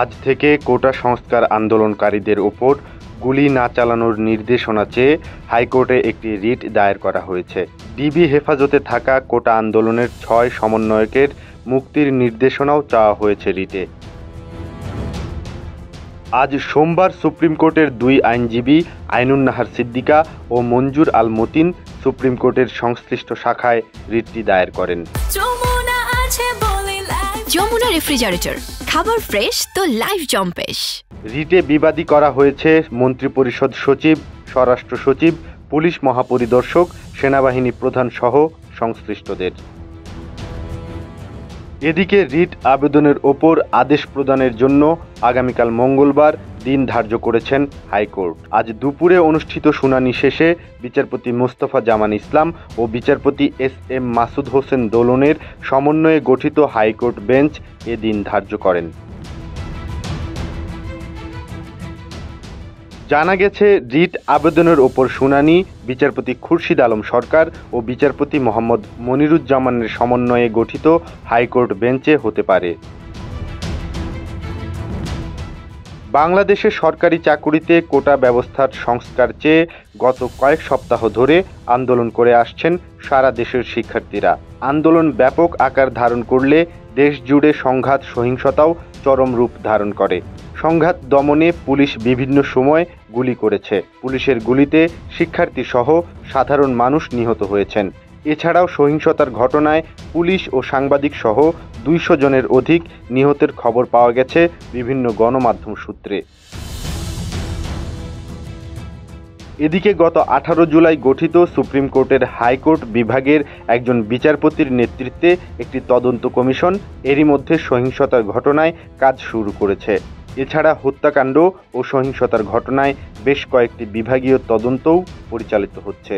আজ থেকে কোটা সংস্কার আন্দোলনকারীদের ওপর গুলি না চালানোর নির্দেশনা চেয়ে হাইকোর্টে একটি রিট দায়ের করা হয়েছে। ডিবি হেফাজতে থাকা কোটা আন্দোলনের ৬ সমন্বয়কের মুক্তির নির্দেশনাও চাওয়া হয়েছে রিটে। আজ সোমবার সুপ্রিম কোর্টের ২ আইনজীবী আইনুন নাহার সিদ্দিকা ও মঞ্জুর আল মতিন সুপ্রিম কোর্টের সংশ্লিষ্ট শাখায় রিটটি দায়ের করেন। যমুনা রেফ্রিজারেটর, খাবার ফ্রেশ তো লাইফ জম্পেশ। রিটে বিবাদী করা হয়েছে মন্ত্রিপরিষদ সচিব, স্বরাষ্ট্র সচিব, পুলিশ মহাপরিদর্শক, সেনাবাহিনী প্রধান সহ সংশ্লিষ্টদের। এদিকে রিট আবেদনের ওপর আদেশ প্রদানের জন্য আগামীকাল মঙ্গলবার দিন ধার্য করেছেন হাইকোর্ট। আজ দুপুরে অনুষ্ঠিত শুনানি শেষে বিচারপতি মোস্তফা জামান ইসলাম ও বিচারপতি এস.এম. মাসুদ হোসেন দোলনের সমন্বয়ে গঠিত হাইকোর্ট বেঞ্চ এ দিন ধার্য করেন। জানা গেছে, রিট আবেদনের ওপর শুনানি বিচারপতি খুরশিদ আলম সরকার ও বিচারপতি মোহাম্মদ মনিরুজ্জামানের সমন্বয়ে গঠিত হাইকোর্ট বেঞ্চে হতে পারে। বাংলাদেশে সরকারি চাকুরিতে কোটা ব্যবস্থার সংস্কার চেয়ে গত কয়েক সপ্তাহ ধরে আন্দোলন করে আসছেন সারা দেশের শিক্ষার্থীরা। আন্দোলন ব্যাপক আকার ধারণ করলে দেশ জুড়ে সংঘাত সহিংসতাও চরম রূপ ধারণ করে। সংঘাত দমনে পুলিশ বিভিন্ন সময় গুলি করেছে। পুলিশের গুলিতে শিক্ষার্থী সহ সাধারণ মানুষ নিহত হয়েছেন। এছাড়াও সহিংসতার ঘটনায় পুলিশ ও সাংবাদিক সহ ২০০ জনের অধিক নিহতের খবর পাওয়া গেছে বিভিন্ন গণমাধ্যম সূত্রে। এদিকে গত ১৮ জুলাই গঠিত সুপ্রিম কোর্টের হাইকোর্ট বিভাগের একজন বিচারপতির নেতৃত্বে একটি তদন্ত কমিশন এরই মধ্যে সহিংসতার ঘটনায় কাজ শুরু করেছে। এছাড়া হত্যাকাণ্ড ও সহিংসতার ঘটনায় বেশ কয়েকটি বিভাগীয় তদন্তও পরিচালিত হচ্ছে।